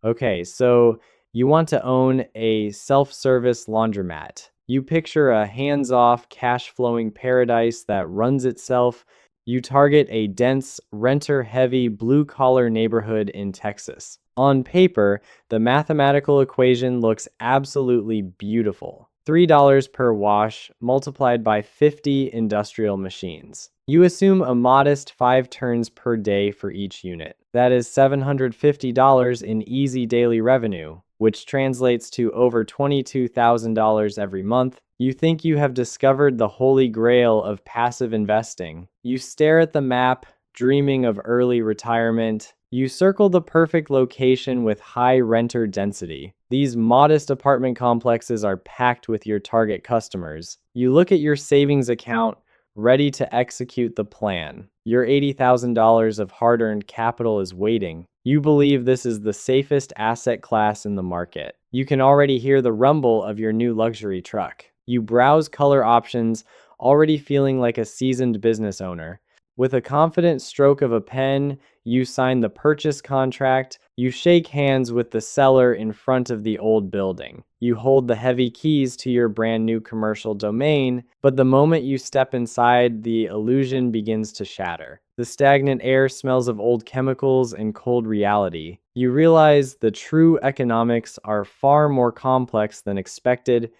Okay, so you want to own a self-service laundromat. You picture a hands-off, cash-flowing paradise that runs itself. You target a dense, renter-heavy, blue-collar neighborhood in Texas. On paper, the mathematical equation looks absolutely beautiful. $3 per wash multiplied by 50 industrial machines. You assume a modest 5 turns per day for each unit. That is $750 in easy daily revenue, which translates to over $22,000 every month. You think you have discovered the holy grail of passive investing. You stare at the map, dreaming of early retirement. You circle the perfect location with high renter density. These modest apartment complexes are packed with your target customers. You look at your savings account, ready to execute the plan. Your $80,000 of hard-earned capital is waiting. You believe this is the safest asset class in the market. You can already hear the rumble of your new luxury truck. You browse color options, already feeling like a seasoned business owner. With a confident stroke of a pen, you sign the purchase contract. You shake hands with the seller in front of the old building. You hold the heavy keys to your brand new commercial domain, but the moment you step inside, the illusion begins to shatter. The stagnant air smells of old chemicals and cold reality. You realize the true economics are far more complex than expected.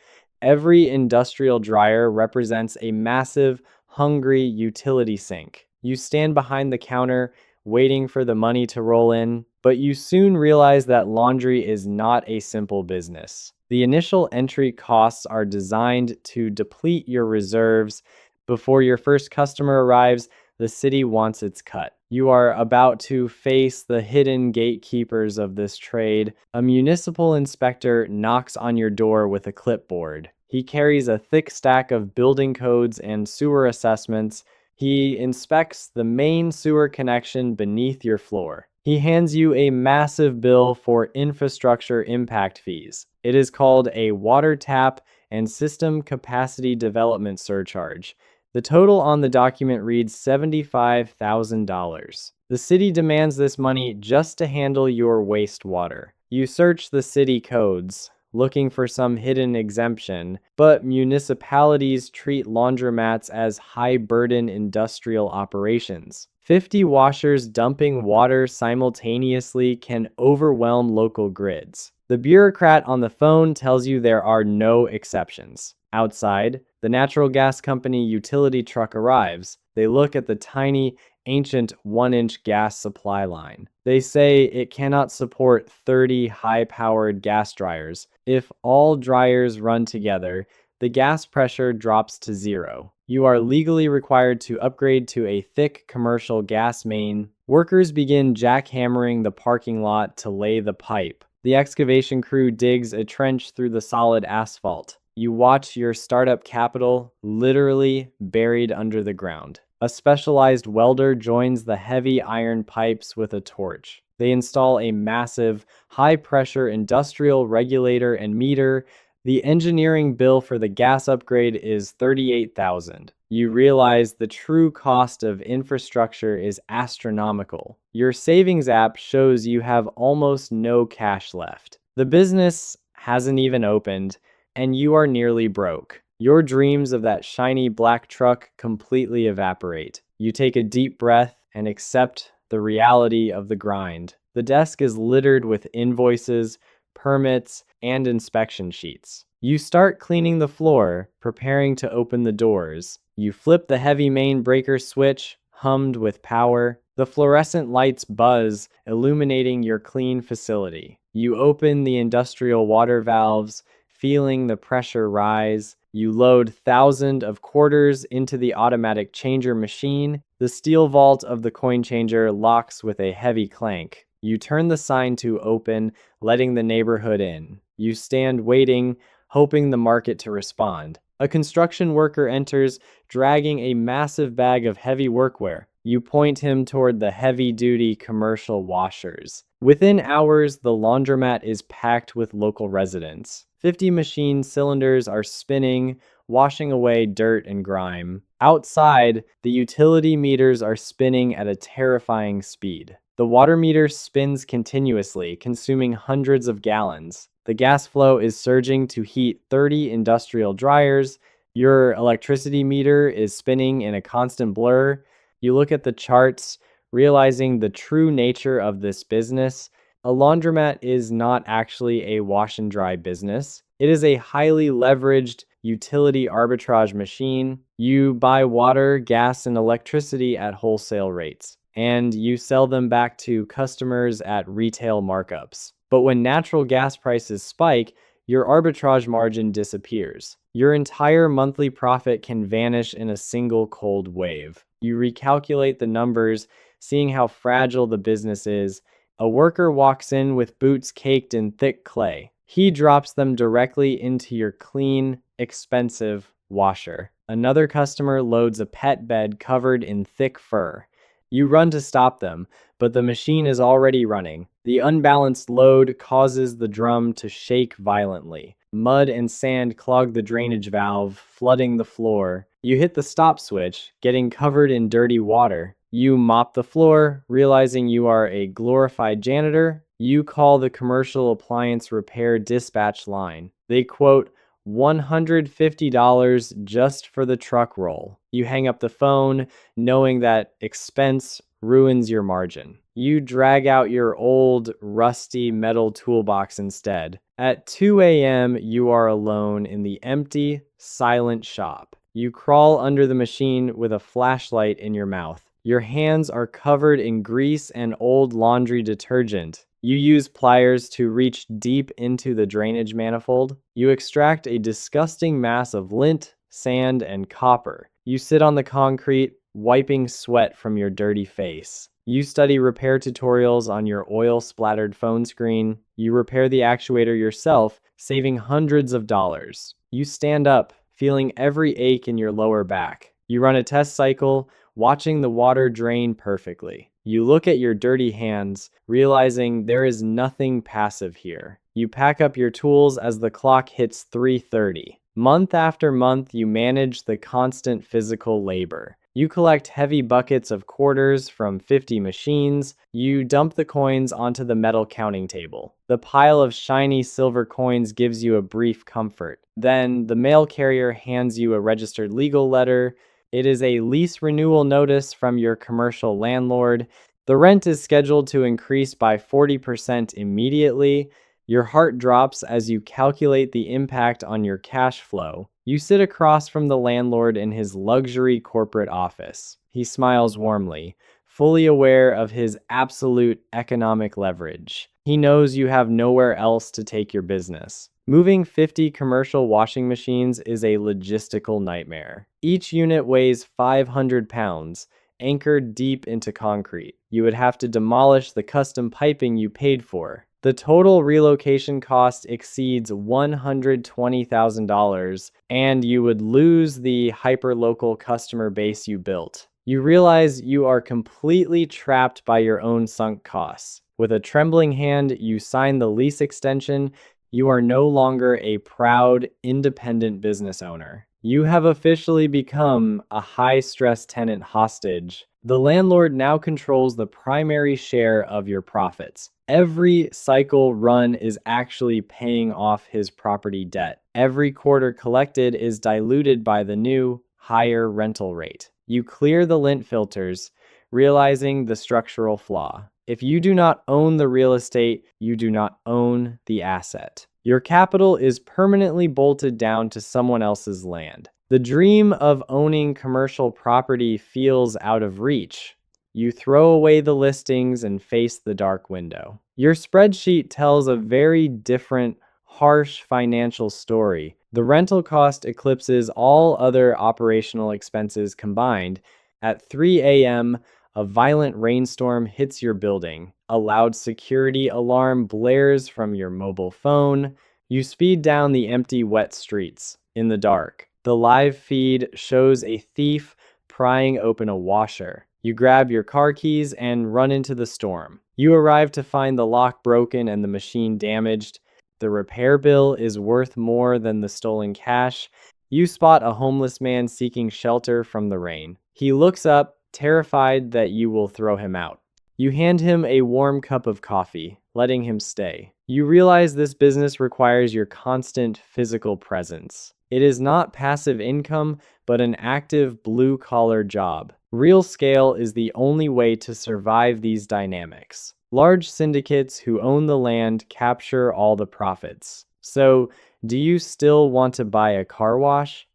Every industrial dryer represents a massive, hungry utility sink. You stand behind the counter, waiting for the money to roll in, but you soon realize that laundry is not a simple business. The initial entry costs are designed to deplete your reserves. Before your first customer arrives, the city wants its cut. You are about to face the hidden gatekeepers of this trade. A municipal inspector knocks on your door with a clipboard. He carries a thick stack of building codes and sewer assessments. He inspects the main sewer connection beneath your floor. He hands you a massive bill for infrastructure impact fees. It is called a water tap and system capacity development surcharge. The total on the document reads $75,000. The city demands this money just to handle your wastewater. You search the city codes, looking for some hidden exemption, but municipalities treat laundromats as high-burden industrial operations. 50 washers dumping water simultaneously can overwhelm local grids. The bureaucrat on the phone tells you there are no exceptions. Outside, the natural gas company utility truck arrives. They look at the tiny, ancient 1-inch gas supply line. They say it cannot support 30 high-powered gas dryers. If all dryers run together, the gas pressure drops to 0. You are legally required to upgrade to a thick commercial gas main. Workers begin jackhammering the parking lot to lay the pipe. The excavation crew digs a trench through the solid asphalt. You watch your startup capital literally buried under the ground. A specialized welder joins the heavy iron pipes with a torch. They install a massive, high-pressure industrial regulator and meter. The engineering bill for the gas upgrade is $38,000. You realize the true cost of infrastructure is astronomical. Your savings app shows you have almost no cash left. The business hasn't even opened, and you are nearly broke. Your dreams of that shiny black truck completely evaporate. You take a deep breath and accept the reality of the grind. The desk is littered with invoices, permits, and inspection sheets. You start cleaning the floor, preparing to open the doors. You flip the heavy main breaker switch, hummed with power. The fluorescent lights buzz, illuminating your clean facility. You open the industrial water valves, feeling the pressure rise. You load thousands of quarters into the automatic changer machine. The steel vault of the coin changer locks with a heavy clank. You turn the sign to open, letting the neighborhood in. You stand waiting, hoping the market to respond. A construction worker enters, dragging a massive bag of heavy workwear. You point him toward the heavy-duty commercial washers. Within hours, the laundromat is packed with local residents. 50 machine cylinders are spinning, washing away dirt and grime. Outside, the utility meters are spinning at a terrifying speed. The water meter spins continuously, consuming hundreds of gallons. The gas flow is surging to heat 30 industrial dryers. Your electricity meter is spinning in a constant blur. You look at the charts, realizing the true nature of this business. A laundromat is not actually a wash and dry business. It is a highly leveraged utility arbitrage machine. You buy water, gas, and electricity at wholesale rates, and you sell them back to customers at retail markups. But when natural gas prices spike, your arbitrage margin disappears. Your entire monthly profit can vanish in a single cold wave. You recalculate the numbers, seeing how fragile the business is. A worker walks in with boots caked in thick clay. He drops them directly into your clean, expensive washer. Another customer loads a pet bed covered in thick fur. You run to stop them, but the machine is already running. The unbalanced load causes the drum to shake violently. Mud and sand clog the drainage valve, flooding the floor. You hit the stop switch, getting covered in dirty water. You mop the floor, realizing you are a glorified janitor. You call the commercial appliance repair dispatch line. They quote $150 just for the truck roll. You hang up the phone, knowing that expense ruins your margin. You drag out your old, rusty metal toolbox instead. At 2 a.m., you are alone in the empty, silent shop. You crawl under the machine with a flashlight in your mouth. Your hands are covered in grease and old laundry detergent. You use pliers to reach deep into the drainage manifold. You extract a disgusting mass of lint, sand, and copper. You sit on the concrete, wiping sweat from your dirty face. You study repair tutorials on your oil-splattered phone screen. You repair the actuator yourself, saving hundreds of dollars. You stand up, feeling every ache in your lower back. You run a test cycle, watching the water drain perfectly. You look at your dirty hands, realizing there is nothing passive here. You pack up your tools as the clock hits 3:30. Month after month, you manage the constant physical labor. You collect heavy buckets of quarters from 50 machines. You dump the coins onto the metal counting table. The pile of shiny silver coins gives you a brief comfort. Then the mail carrier hands you a registered legal letter. It is a lease renewal notice from your commercial landlord. The rent is scheduled to increase by 40% immediately. Your heart drops as you calculate the impact on your cash flow. You sit across from the landlord in his luxury corporate office. He smiles warmly, fully aware of his absolute economic leverage. He knows you have nowhere else to take your business. Moving 50 commercial washing machines is a logistical nightmare. Each unit weighs 500 pounds, anchored deep into concrete. You would have to demolish the custom piping you paid for. The total relocation cost exceeds $120,000, and you would lose the hyperlocal customer base you built. You realize you are completely trapped by your own sunk costs. With a trembling hand, you sign the lease extension. You are no longer a proud, independent business owner. You have officially become a high-stress tenant hostage. The landlord now controls the primary share of your profits. Every cycle run is actually paying off his property debt. Every quarter collected is diluted by the new, higher rental rate. You clear the lint filters, realizing the structural flaw. If you do not own the real estate, you do not own the asset. Your capital is permanently bolted down to someone else's land. The dream of owning commercial property feels out of reach. You throw away the listings and face the dark window. Your spreadsheet tells a very different, harsh financial story. The rental cost eclipses all other operational expenses combined. At 3 a.m., a violent rainstorm hits your building. A loud security alarm blares from your mobile phone. You speed down the empty, wet streets. In the dark, the live feed shows a thief prying open a washer. You grab your car keys and run into the storm. You arrive to find the lock broken and the machine damaged. The repair bill is worth more than the stolen cash. You spot a homeless man seeking shelter from the rain. He looks up, terrified that you will throw him out. You hand him a warm cup of coffee, letting him stay. You realize this business requires your constant physical presence. It is not passive income, but an active blue-collar job. Real scale is the only way to survive these dynamics. Large syndicates who own the land capture all the profits. So, do you still want to buy a car wash?